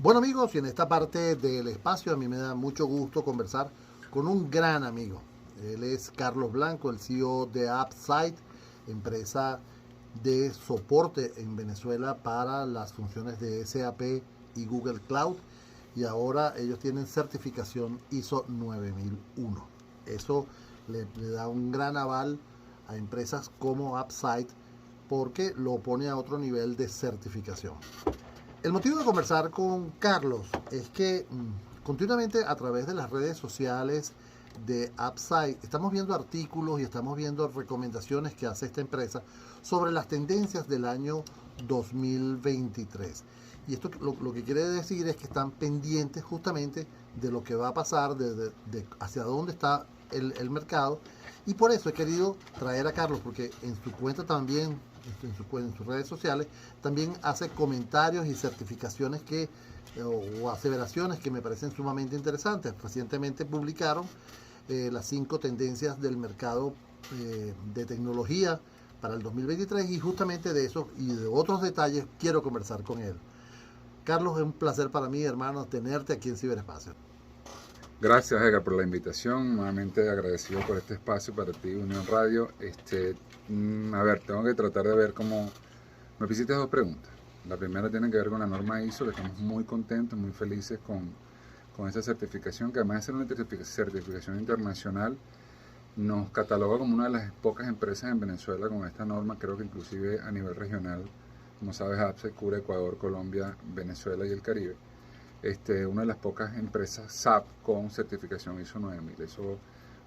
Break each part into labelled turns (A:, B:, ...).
A: Bueno amigos, y en esta parte del espacio a mí me da mucho gusto conversar con un gran amigo. Él es Carlos Blanco, el CEO de AppSite, empresa de soporte en Venezuela para las funciones de SAP y Google Cloud. Y ahora ellos tienen certificación ISO 9001. Eso le da un gran aval a empresas como AppSite porque lo pone a otro nivel de certificación. El motivo de conversar con Carlos es que continuamente a través de las redes sociales de AppSite estamos viendo artículos y estamos viendo recomendaciones que hace esta empresa sobre las tendencias del año 2023. Y esto lo que quiere decir es que están pendientes justamente de lo que va a pasar, de hacia dónde está el mercado. Y por eso he querido traer a Carlos, porque en su cuenta también, en sus redes sociales, también hace comentarios y certificaciones o aseveraciones que me parecen sumamente interesantes. Recientemente publicaron las 5 tendencias del mercado de tecnología para el 2023 y justamente de eso y de otros detalles quiero conversar con él. Carlos, es un placer para mí, hermano, tenerte aquí en Ciberespacio.
B: Gracias, Edgar, por la invitación. Nuevamente agradecido por este espacio para ti, Unión Radio. A ver, tengo que tratar de ver cómo... Me hiciste 2 preguntas. La primera tiene que ver con la norma ISO, que estamos muy contentos, muy felices con esa certificación, que además de ser una certificación internacional, nos cataloga como una de las pocas empresas en Venezuela con esta norma. Creo que inclusive a nivel regional, como sabes, AppSite cubre Ecuador, Colombia, Venezuela y el Caribe. Una de las pocas empresas SAP con certificación ISO 9000. Eso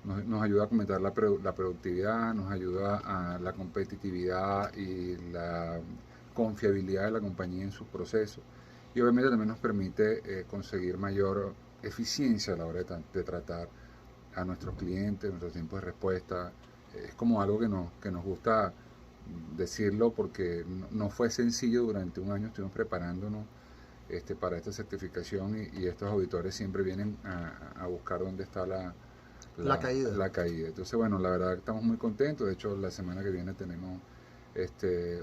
B: nos ayuda a aumentar la productividad, nos ayuda a la competitividad y la confiabilidad de la compañía en sus procesos. Y obviamente también nos permite conseguir mayor eficiencia a la hora de tratar a nuestros clientes, nuestros tiempos de respuesta. Es como algo que nos gusta decirlo porque no fue sencillo. Durante un año estuvimos preparándonos para esta certificación y estos auditores siempre vienen a buscar dónde está
A: La caída.
B: la caída. Entonces, bueno, la verdad que estamos muy contentos. De hecho, la semana que viene tenemos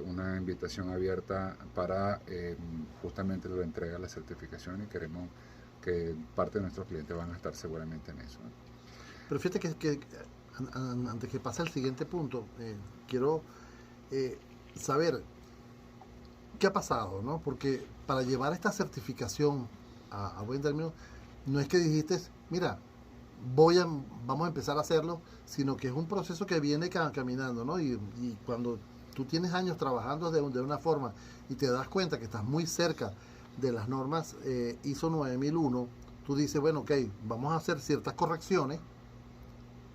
B: una invitación abierta para justamente la entrega de la certificación y queremos que parte de nuestros clientes van a estar seguramente en eso, ¿no?
A: Pero fíjate que antes que pase al siguiente punto, quiero saber qué ha pasado, ¿no? Porque para llevar esta certificación a buen término, no es que dijiste, mira, vamos a empezar a hacerlo, sino que es un proceso que viene caminando, ¿no? Y cuando tú tienes años trabajando de una forma y te das cuenta que estás muy cerca de las normas ISO 9001, tú dices, bueno, ok, vamos a hacer ciertas correcciones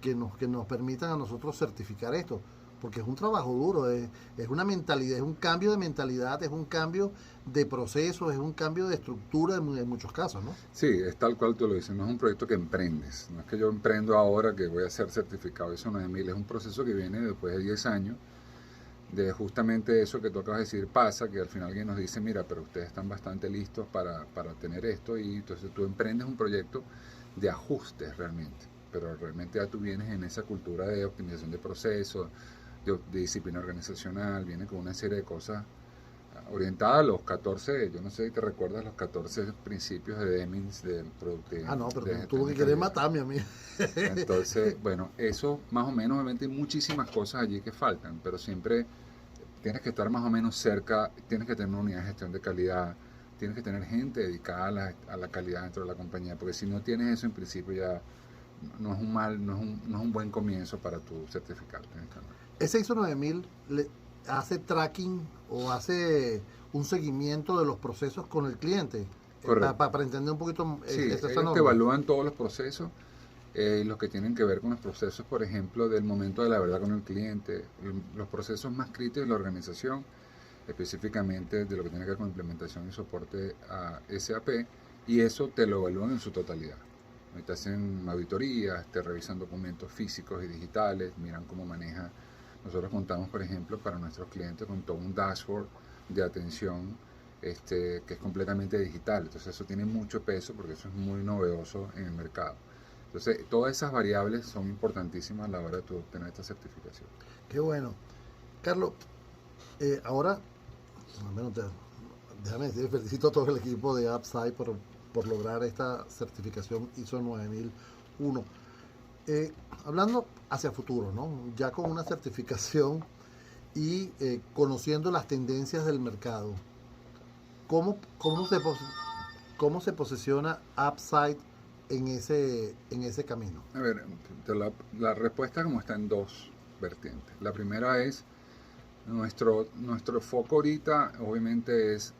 A: que nos permitan a nosotros certificar esto, porque es un trabajo duro, es una mentalidad, es un cambio de mentalidad, es un cambio de proceso, es un cambio de estructura en muchos casos, ¿no?
B: Sí, es tal cual tú lo dices, no es un proyecto que emprendes, no es que yo emprendo ahora que voy a ser certificado ISO 9000, es un proceso que viene después de 10 años de justamente eso que tú acabas de decir pasa, que al final alguien nos dice, mira, pero ustedes están bastante listos para tener esto, y entonces tú emprendes un proyecto de ajustes realmente, pero realmente ya tú vienes en esa cultura de optimización de procesos, de disciplina organizacional, viene con una serie de cosas orientada a los 14, yo no sé si te recuerdas los 14 principios de Demings del producto
A: Ah, no, pero
B: de
A: tuvo
B: gestión
A: que
B: de
A: querer
B: calidad.
A: matarme a mí.
B: Entonces, bueno, eso más o menos, obviamente hay muchísimas cosas allí que faltan, pero siempre tienes que estar más o menos cerca, tienes que tener una unidad de gestión de calidad, tienes que tener gente dedicada a la calidad dentro de la compañía, porque si no tienes eso en principio ya no es un buen comienzo para tu certificarte.
A: Ese ISO 9000 hace tracking o hace un seguimiento de los procesos con el cliente,
B: Correcto.
A: para entender un poquito
B: Sí,
A: esta
B: ellos te
A: norma.
B: evalúan todos los procesos, los que tienen que ver con los procesos, por ejemplo, del momento de la verdad con el cliente, los procesos más críticos de la organización, específicamente de lo que tiene que ver con implementación y soporte a SAP, y eso te lo evalúan en su totalidad. Te hacen auditorías, te revisan documentos físicos y digitales, miran cómo maneja. Nosotros contamos, por ejemplo, para nuestros clientes con todo un dashboard de atención que es completamente digital. Entonces eso tiene mucho peso porque eso es muy novedoso en el mercado. Entonces todas esas variables son importantísimas a la hora de tu obtener esta certificación.
A: Qué bueno. Carlos, ahora, bueno, Déjame decir, felicito a todo el equipo de Upside por lograr esta certificación ISO 9001. Hablando hacia futuro, ¿no? Ya con una certificación y conociendo las tendencias del mercado, ¿cómo cómo se posiciona Upside en ese camino?
B: A ver, la respuesta como está en dos vertientes. La primera es, nuestro foco ahorita obviamente es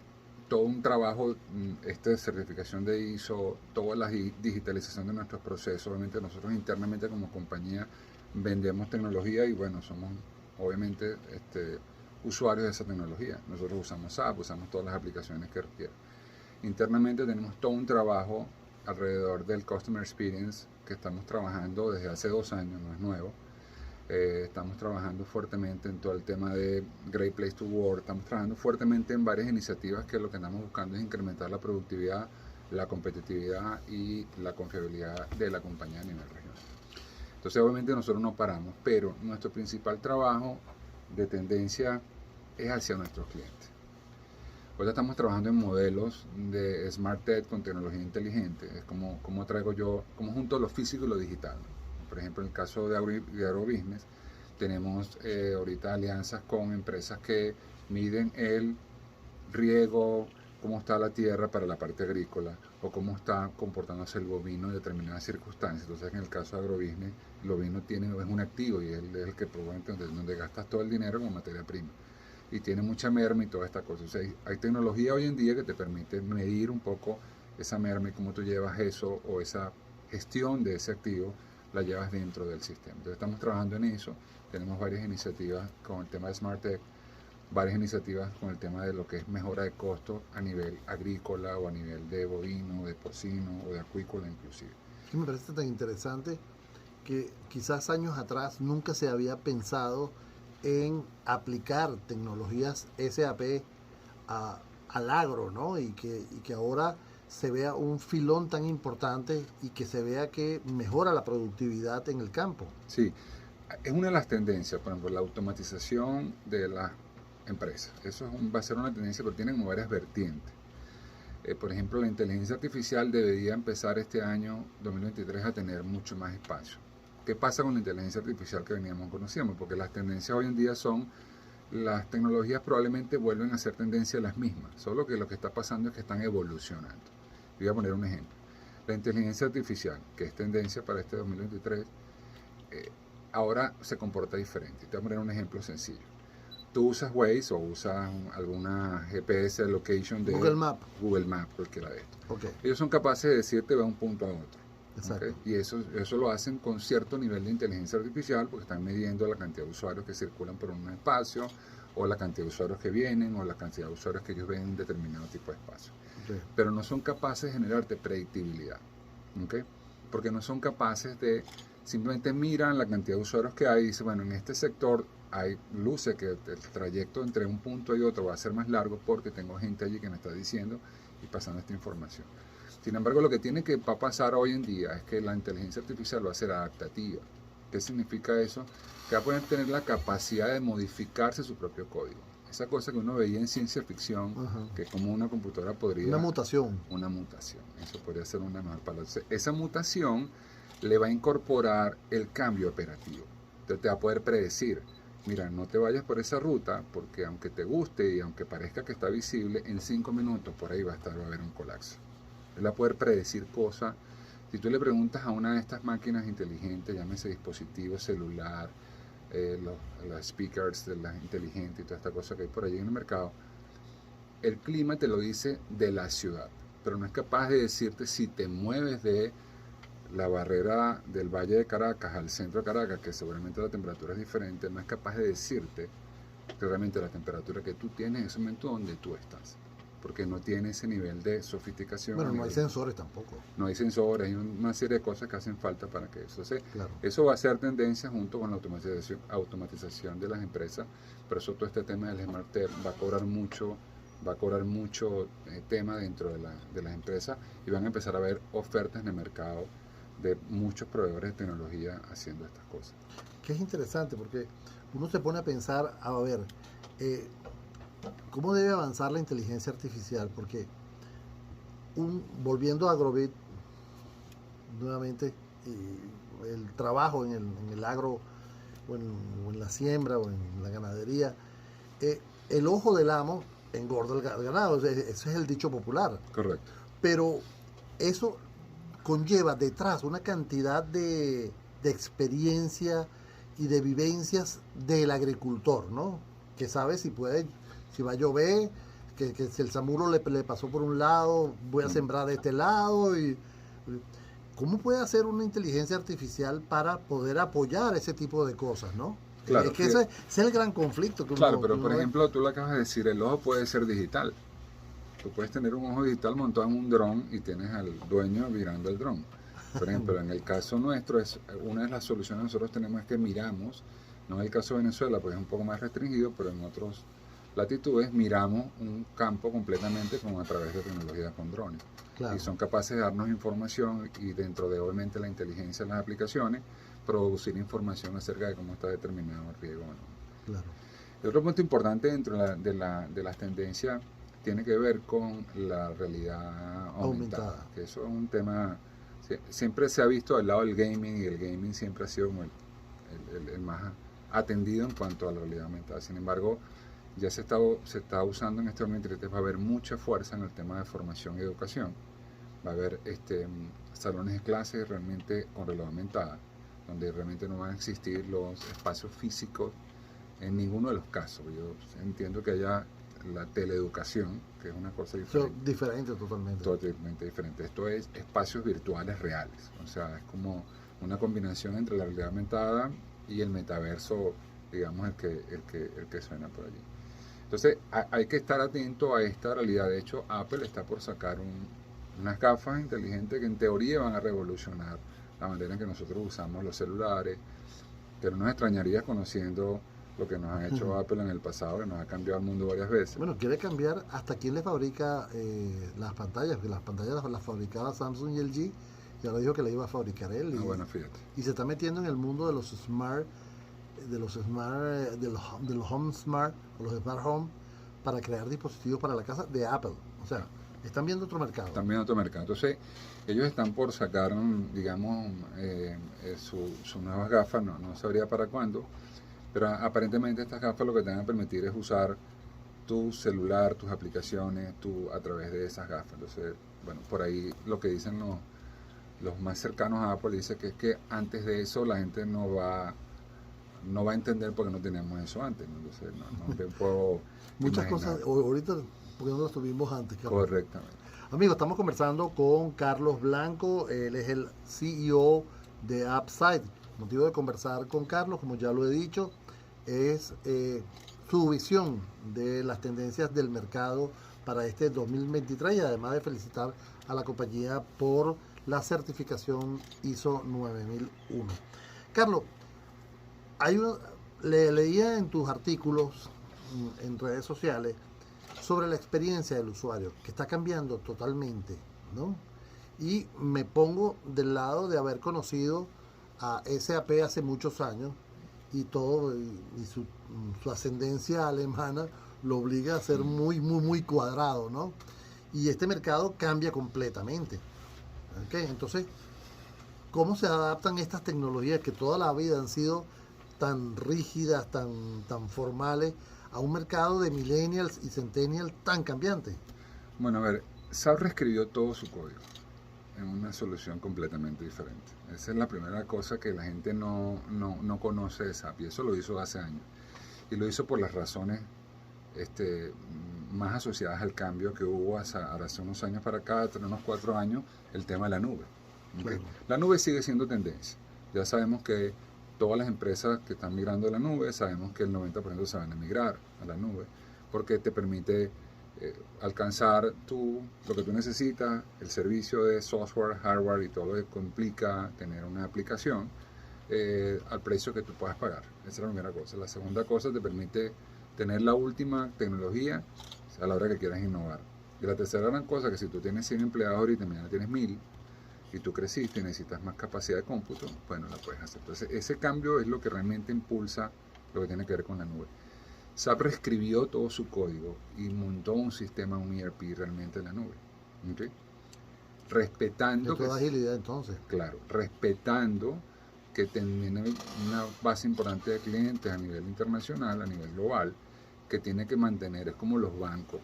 B: todo un trabajo, de certificación de ISO, toda la digitalización de nuestros procesos. Obviamente nosotros internamente como compañía vendemos tecnología y bueno, somos obviamente usuarios de esa tecnología. Nosotros usamos SAP, usamos todas las aplicaciones que requieren. Internamente tenemos todo un trabajo alrededor del Customer Experience que estamos trabajando desde hace 2 años, no es nuevo. Estamos trabajando fuertemente en todo el tema de Great Place to Work, estamos trabajando fuertemente en varias iniciativas que lo que estamos buscando es incrementar la productividad, la competitividad y la confiabilidad de la compañía a nivel regional. Entonces obviamente nosotros no paramos, pero nuestro principal trabajo de tendencia es hacia nuestros clientes. Ahora estamos trabajando en modelos de Smart Tech con tecnología inteligente, es como traigo yo, como junto lo físico y lo digital. Por ejemplo, en el caso de agrobusiness, tenemos ahorita alianzas con empresas que miden el riego, cómo está la tierra para la parte agrícola, o cómo está comportándose el bovino en determinadas circunstancias. Entonces, en el caso de agrobusiness, el bovino es un activo y es el que probablemente donde gastas todo el dinero como materia prima. Y tiene mucha merma y toda esta cosa. O sea, hay tecnología hoy en día que te permite medir un poco esa merma y cómo tú llevas eso o esa gestión de ese activo la llevas dentro del sistema. Entonces estamos trabajando en eso, tenemos varias iniciativas con el tema de Smart Tech, varias iniciativas con el tema de lo que es mejora de costo a nivel agrícola o a nivel de bovino, de porcino o de acuícola inclusive.
A: Sí, me parece tan interesante que quizás años atrás nunca se había pensado en aplicar tecnologías SAP al agro, ¿no? Y que ahora se vea un filón tan importante y que se vea que mejora la productividad en el campo.
B: Sí, es una de las tendencias, por ejemplo, la automatización de las empresas. Eso va a ser una tendencia, pero tienen varias vertientes. Por ejemplo, la inteligencia artificial debería empezar este año 2023 a tener mucho más espacio. ¿Qué pasa con la inteligencia artificial que veníamos conociendo? Porque las tendencias hoy en día son, las tecnologías probablemente vuelven a ser tendencias las mismas, solo que lo que está pasando es que están evolucionando. Voy a poner un ejemplo. La inteligencia artificial, que es tendencia para este 2023, ahora se comporta diferente. Te voy a poner un ejemplo sencillo. Tú usas Waze o usas alguna GPS location de
A: Google Maps,
B: cualquiera de estos.
A: Okay.
B: Ellos son capaces de decirte de un punto a otro.
A: Exacto.
B: ¿Okay? Y eso lo hacen con cierto nivel de inteligencia artificial porque están midiendo la cantidad de usuarios que circulan por un espacio o la cantidad de usuarios que vienen o la cantidad de usuarios que ellos ven en determinado tipo de espacio. Okay. Pero no son capaces de generarte predictibilidad. ¿Okay? Porque no son capaces de, simplemente miran la cantidad de usuarios que hay y dicen, bueno, en este sector hay luces que el trayecto entre un punto y otro va a ser más largo porque tengo gente allí que me está diciendo y pasando esta información. Sin embargo, lo que tiene que pasar hoy en día es que la inteligencia artificial va a ser adaptativa. ¿Qué significa eso? Que va a poder tener la capacidad de modificarse su propio código. Esa cosa que uno veía en ciencia ficción, que como una computadora podría...
A: Una mutación.
B: Una mutación. Eso podría ser una mejor palabra. Esa mutación le va a incorporar el cambio operativo. Entonces te va a poder predecir, mira, no te vayas por esa ruta porque aunque te guste y aunque parezca que está visible, en 5 minutos por ahí va a haber un colapso. Él va a poder predecir cosas. Si tú le preguntas a una de estas máquinas inteligentes, llámese dispositivo celular, los speakers de las inteligentes y toda esta cosa que hay por allí en el mercado, el clima te lo dice de la ciudad, pero no es capaz de decirte si te mueves de la barrera del Valle de Caracas al centro de Caracas, que seguramente la temperatura es diferente, no es capaz de decirte realmente la temperatura que tú tienes en ese momento donde tú estás, porque no tiene ese nivel de sofisticación.
A: Bueno, no hay sensores tampoco.
B: No hay sensores, hay una serie de cosas que hacen falta para que eso se...
A: Claro.
B: Eso va a ser tendencia junto con la automatización de las empresas, pero eso todo este tema del Smart Tech va a cobrar mucho tema dentro de las empresas y van a empezar a ver ofertas en el mercado de muchos proveedores de tecnología haciendo estas cosas.
A: Que es interesante porque uno se pone a pensar, a ver, ¿Cómo debe avanzar la inteligencia artificial? Porque volviendo a Agrobit nuevamente, el trabajo en el agro o en la siembra o en la ganadería, el ojo del amo engorda el ganado, ese es el dicho popular.
B: Correcto.
A: Pero eso conlleva detrás una cantidad de experiencia y de vivencias del agricultor, ¿no? Que sabe si puede, si va a llover, que si el samuro le pasó por un lado, voy a sembrar de este lado. ¿Cómo puede hacer una inteligencia artificial para poder apoyar ese tipo de cosas, no?
B: Claro,
A: es que ese es el gran conflicto.
B: Claro, pero por ejemplo, tú lo acabas de decir, el ojo puede ser digital. Tú puedes tener un ojo digital montado en un dron y tienes al dueño mirando el dron. Por ejemplo, en el caso nuestro, una de las soluciones que nosotros tenemos es que miramos, no en el caso de Venezuela, pues es un poco más restringido, pero en otras latitudes miramos un campo completamente a través de tecnologías con drones. Claro. Y son capaces de darnos información y dentro de obviamente la inteligencia de las aplicaciones, producir información acerca de cómo está determinado el riego. ¿No? Claro. El otro punto importante dentro de las tendencias tiene que ver con la realidad aumentada, que eso es un tema, siempre se ha visto al lado del gaming y el gaming siempre ha sido como el más atendido en cuanto a la realidad aumentada. Sin embargo, ya se está usando en este momento, va a haber mucha fuerza en el tema de formación y educación. Va a haber salones de clases realmente con realidad aumentada, donde realmente no van a existir los espacios físicos en ninguno de los casos. Yo entiendo que haya la teleeducación, que es una cosa diferente. Totalmente diferente. Esto es espacios virtuales reales. O sea, es como una combinación entre la realidad aumentada y el metaverso, digamos, el que suena por allí. Entonces, hay que estar atento a esta realidad. De hecho, Apple está por sacar unas gafas inteligentes que en teoría van a revolucionar la manera en que nosotros usamos los celulares, pero nos extrañaría conociendo lo que nos ha hecho Apple en el pasado, que nos ha cambiado el mundo varias veces.
A: Bueno, quiere cambiar hasta quién le fabrica las pantallas, porque las pantallas las fabricaba Samsung y LG, y ahora dijo que la iba a fabricar él.
B: Bueno, fíjate.
A: Y se está metiendo en el mundo de los smart, de los home smart, o los smart home, para crear dispositivos para la casa de Apple. O sea, están viendo otro mercado.
B: Están viendo otro mercado. Entonces, ellos están por sacar, digamos, sus nuevas gafas, no sabría para cuándo, pero aparentemente estas gafas lo que te van a permitir es usar tu celular, tus aplicaciones, a través de esas gafas. Entonces, bueno, por ahí lo que dicen los más cercanos a Apple, dice que es que antes de eso la gente no va a entender porque no teníamos eso antes, ¿no? Entonces no te puedo
A: muchas
B: imaginar.
A: Cosas, ahorita porque no las tuvimos antes, Carlos.
B: Correctamente.
A: Amigos, estamos conversando con Carlos Blanco, él es el CEO de AppSite. El motivo de conversar con Carlos, como ya lo he dicho, es su visión de las tendencias del mercado para este 2023 y además de felicitar a la compañía por la certificación ISO 9001. Carlos, leía en tus artículos en redes sociales sobre la experiencia del usuario, que está cambiando totalmente, ¿no? Y me pongo del lado de haber conocido a SAP hace muchos años y todo, y su ascendencia alemana lo obliga a ser muy cuadrado, ¿no? Y este mercado cambia completamente. ¿Okay? Entonces, ¿cómo se adaptan estas tecnologías que toda la vida han sido tan rígidas, tan formales, a un mercado de millennials y centennials tan cambiante?
B: Bueno, a ver, SAP reescribió todo su código en una solución completamente diferente. Esa es la primera cosa que la gente no conoce de SAP, y eso lo hizo hace años. Y lo hizo por las razones más asociadas al cambio que hubo hace unos años para acá, hace unos 4 años, el tema de la nube. ¿Okay? Claro. La nube sigue siendo tendencia. Ya sabemos que todas las empresas que están migrando a la nube, sabemos que el 90% se van a migrar a la nube, porque te permite alcanzar lo que tú necesitas, el servicio de software, hardware y todo lo que complica tener una aplicación al precio que tú puedas pagar. Esa es la primera cosa. La segunda cosa, te permite tener la última tecnología a la hora que quieras innovar. Y la tercera gran cosa, que si tú tienes 100 empleados ahorita y mañana tienes 1000, y tú creciste y necesitas más capacidad de cómputo, bueno, la puedes hacer. Entonces, ese cambio es lo que realmente impulsa lo que tiene que ver con la nube. SAP reescribió todo su código y montó un sistema, un ERP realmente en la nube. ¿Okay? Respetando
A: de toda agilidad entonces.
B: Claro, respetando que tiene una base importante de clientes a nivel internacional, a nivel global, que tiene que mantener, es como los bancos.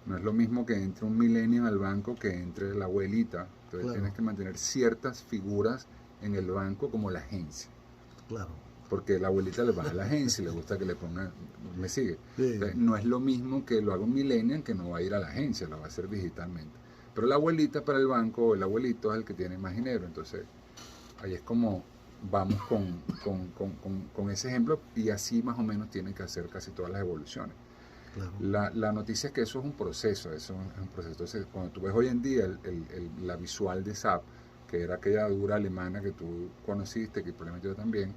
B: No es lo mismo que entre un millennial al banco que entre la abuelita. Entonces
A: Claro.
B: tienes que mantener ciertas figuras en el banco como la agencia.
A: Claro.
B: Porque la abuelita le va a la agencia y le gusta que le pongan, me sigue.
A: Sí.
B: Entonces, no es lo mismo que lo haga un millennial que no va a ir a la agencia, lo va a hacer digitalmente. Pero la abuelita para el banco o el abuelito es el que tiene más dinero. Entonces ahí es como vamos con ese ejemplo y así más o menos tienen que hacer casi todas las evoluciones.
A: Claro.
B: La noticia es que eso es un proceso, Entonces, cuando tú ves hoy en día la visual de SAP, que era aquella dura alemana que tú conociste, que probablemente yo también,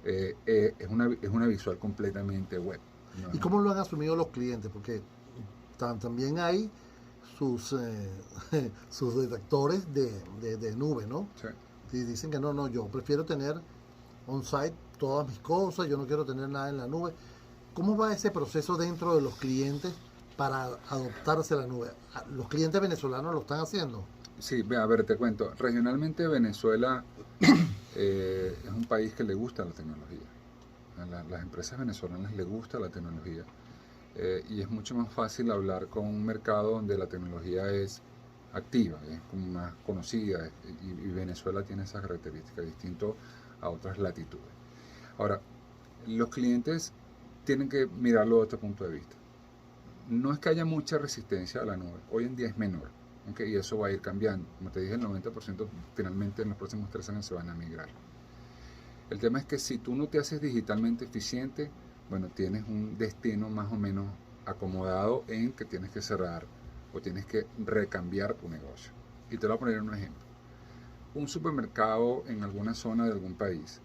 B: es una visual completamente web.
A: ¿Y cómo lo han asumido los clientes? Porque también hay sus sus detractores de nube, ¿no?
B: Sí.
A: Y dicen que no, yo prefiero tener on-site todas mis cosas, yo no quiero tener nada en la nube. ¿Cómo va ese proceso dentro de los clientes para adoptarse a la nube? ¿Los clientes venezolanos lo están haciendo?
B: Sí, a ver, te cuento. Regionalmente Venezuela es un país que le gusta la tecnología. A las empresas venezolanas les gusta la tecnología. Y es mucho más fácil hablar con un mercado donde la tecnología es activa, es como más conocida, y Venezuela tiene esas características, distinto a otras latitudes. Ahora, los clientes tienen que mirarlo desde otro punto de vista. No es que haya mucha resistencia a la nube, hoy en día es menor, ¿okay? Y eso va a ir cambiando. Como te dije, el 90% finalmente en los próximos 3 años se van a migrar. El tema es que si tú no te haces digitalmente eficiente, bueno, tienes un destino más o menos acomodado en que tienes que cerrar o tienes que recambiar tu negocio. Y te voy a poner un ejemplo. Un supermercado en alguna zona de algún país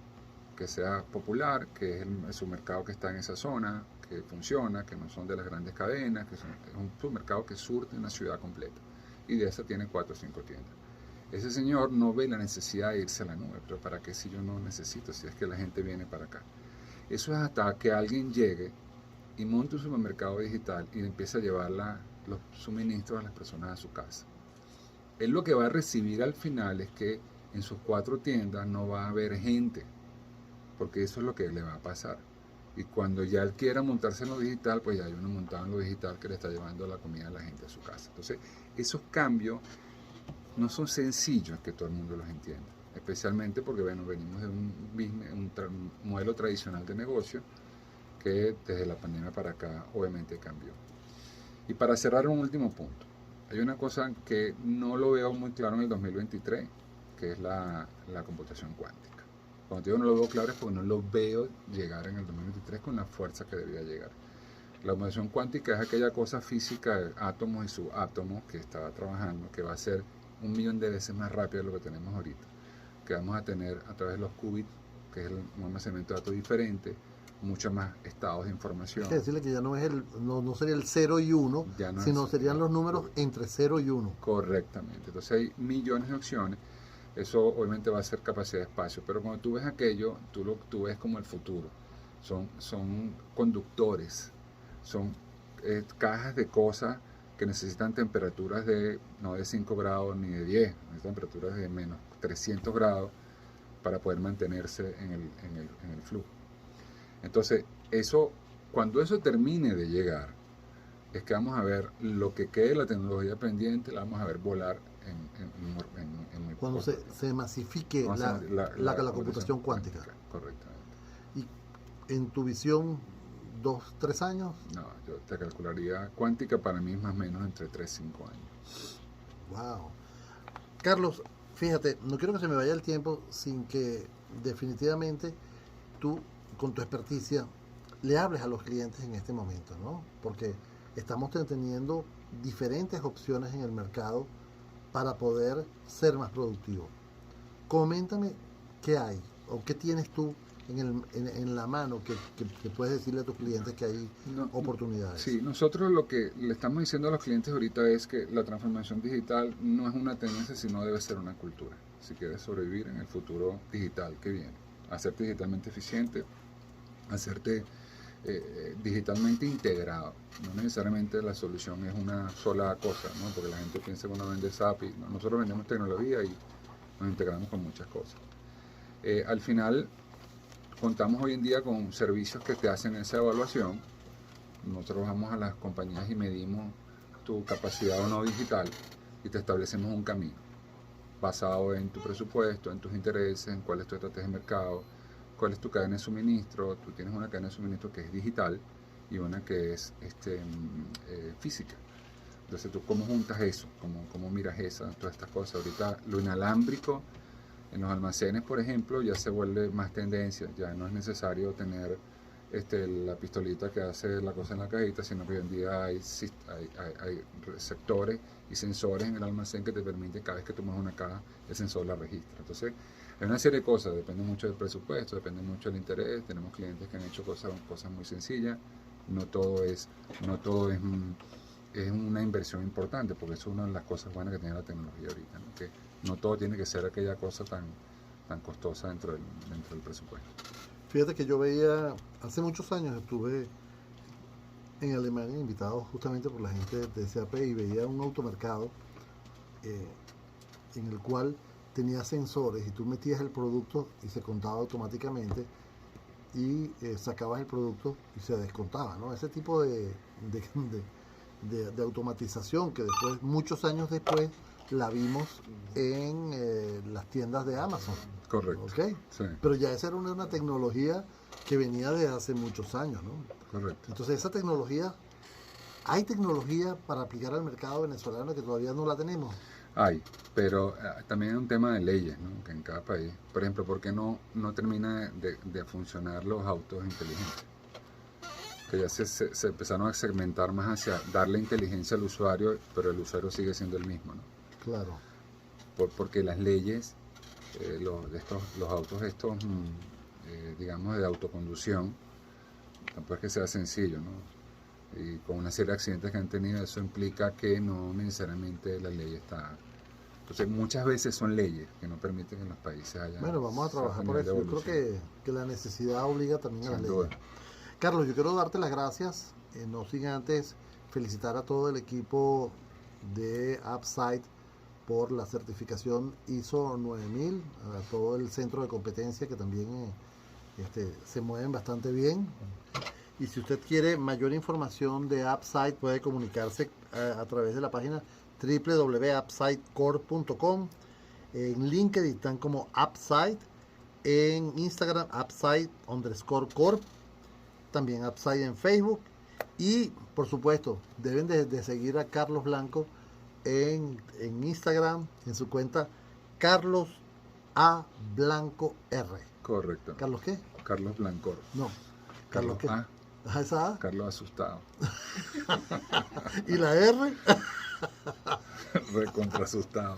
B: que sea popular, que es el supermercado que está en esa zona, que funciona, que no son de las grandes cadenas, es un supermercado que surte una ciudad completa. Y de esa tiene 4 o 5 tiendas. Ese señor no ve la necesidad de irse a la nube, pero ¿para qué si yo no necesito? Si es que la gente viene para acá. Eso es hasta que alguien llegue y monte un supermercado digital y empiece a llevar los suministros a las personas a su casa. Él lo que va a recibir al final es que en sus 4 tiendas no va a haber gente, porque eso es lo que le va a pasar. Y cuando ya él quiera montarse en lo digital, pues ya hay uno montado en lo digital que le está llevando la comida a la gente a su casa. Entonces, esos cambios no son sencillos que todo el mundo los entienda, especialmente porque bueno, venimos de un modelo tradicional de negocio que desde la pandemia para acá obviamente cambió. Y para cerrar un último punto, hay una cosa que no lo veo muy claro en el 2023, que es la computación cuántica. Cuando digo no lo veo claro es porque no lo veo llegar en el 2023 con la fuerza que debería llegar. La computación cuántica es aquella cosa física de átomos y subátomos que está trabajando, que va a ser 1.000.000 de veces más rápido de lo que tenemos ahorita, que vamos a tener a través de los qubits, que es un almacenamiento de datos diferente, muchos más estados de información.
A: Hay que decirle que ya no es no sería el 0 y 1, no sino serían los números entre 0 y 1.
B: Correctamente. Entonces hay millones de opciones. Eso obviamente va a ser capacidad de espacio, pero cuando tú ves aquello, tú ves como el futuro. Son conductores, son cajas de cosas que necesitan temperaturas no de 5 grados ni de 10, necesitan temperaturas de menos 300 grados para poder mantenerse en el flujo. Entonces, cuando eso termine de llegar, es que vamos a ver lo que quede de la tecnología pendiente, la vamos a ver volar en muy
A: cuando se masifique la computación cuántica.
B: Correctamente.
A: ¿Y en tu visión 2, 3 años?
B: No, yo te calcularía cuántica para mí es más o menos entre 3 y 5 años.
A: Wow. Carlos, fíjate, no quiero que se me vaya el tiempo sin que definitivamente tú, con tu experticia, le hables a los clientes en este momento, ¿no? Porque estamos teniendo diferentes opciones en el mercado para poder ser más productivo. Coméntame qué hay o qué tienes tú en la mano que puedes decirle a tus clientes que hay oportunidades.
B: Sí, nosotros lo que le estamos diciendo a los clientes ahorita es que la transformación digital no es una tendencia, sino debe ser una cultura. Si quieres sobrevivir en el futuro digital que viene, hacerte digitalmente eficiente, hacerte digitalmente integrado. No necesariamente la solución es una sola cosa, ¿no? Porque la gente piensa que uno vende SAP y no, nosotros vendemos tecnología y nos integramos con muchas cosas. Al final, contamos hoy en día con servicios que te hacen esa evaluación. Nosotros vamos a las compañías y medimos tu capacidad o no digital y te establecemos un camino basado en tu presupuesto, en tus intereses, en cuál es tu estrategia de mercado, cuál es tu cadena de suministro. Tú tienes una cadena de suministro que es digital y una que es física. Entonces, ¿tú cómo juntas eso? ¿Cómo miras todas estas cosas? Ahorita lo inalámbrico en los almacenes, por ejemplo, ya se vuelve más tendencia. Ya no es necesario tener la pistolita que hace la cosa en la cajita, sino que hoy en día hay receptores y sensores en el almacén que te permiten, cada vez que tomas una caja, el sensor la registra. Entonces, hay una serie de cosas, depende mucho del presupuesto, depende mucho del interés. Tenemos clientes que han hecho cosas muy sencillas. No todo es una inversión importante, porque eso es una de las cosas buenas que tiene la tecnología ahorita, ¿no? Que no todo tiene que ser aquella cosa tan costosa dentro del presupuesto.
A: Fíjate que yo veía, hace muchos años estuve en Alemania invitado justamente por la gente de SAP y veía un automercado en el cual tenía sensores y tú metías el producto y se contaba automáticamente y sacabas el producto y se descontaba, ¿no? Ese tipo de automatización que después, muchos años después, la vimos en las tiendas de Amazon.
B: Correcto.
A: ¿Okay?
B: Sí.
A: Pero ya esa era una tecnología que venía de hace muchos años, ¿no?
B: Correcto.
A: Entonces esa tecnología, ¿hay tecnología para aplicar al mercado venezolano que todavía no la tenemos?
B: Hay, pero también es un tema de leyes, ¿no? Que en cada país, por ejemplo, ¿por qué no termina de funcionar los autos inteligentes? Que ya se empezaron a segmentar más hacia darle inteligencia al usuario, pero el usuario sigue siendo el mismo, ¿no?
A: Claro.
B: Porque las leyes, los autos estos, digamos, de autoconducción, tampoco es que sea sencillo, ¿no? Y con una serie de accidentes que han tenido, eso implica que no necesariamente la ley está... Entonces, muchas veces son leyes que no permiten que en los países haya...
A: Bueno, vamos a trabajar por eso. Yo creo que la necesidad obliga también a las leyes. Carlos, yo quiero darte las gracias, no sin antes felicitar a todo el equipo de AppSite por la certificación ISO 9000, a todo el centro de competencia que también se mueven bastante bien. Y si usted quiere mayor información de AppSite, puede comunicarse a través de la página www.appsitecorp.com. En LinkedIn están como AppSite, en Instagram AppSite_corp, también AppSite en Facebook. Y por supuesto, deben de seguir a Carlos Blanco en Instagram, en su cuenta Carlos A. Blanco R.
B: Correcto.
A: ¿Carlos qué?
B: Carlos Blanco.
A: No. ¿Carlos qué?
B: A.
A: ¿Esa A?
B: Carlos asustado.
A: ¿Y la R?
B: Recontra asustado.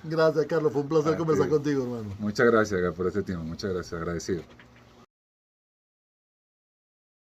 A: Gracias, Carlos. Fue un placer conversar contigo, hermano.
B: Muchas gracias por este tiempo. Muchas gracias. Agradecido.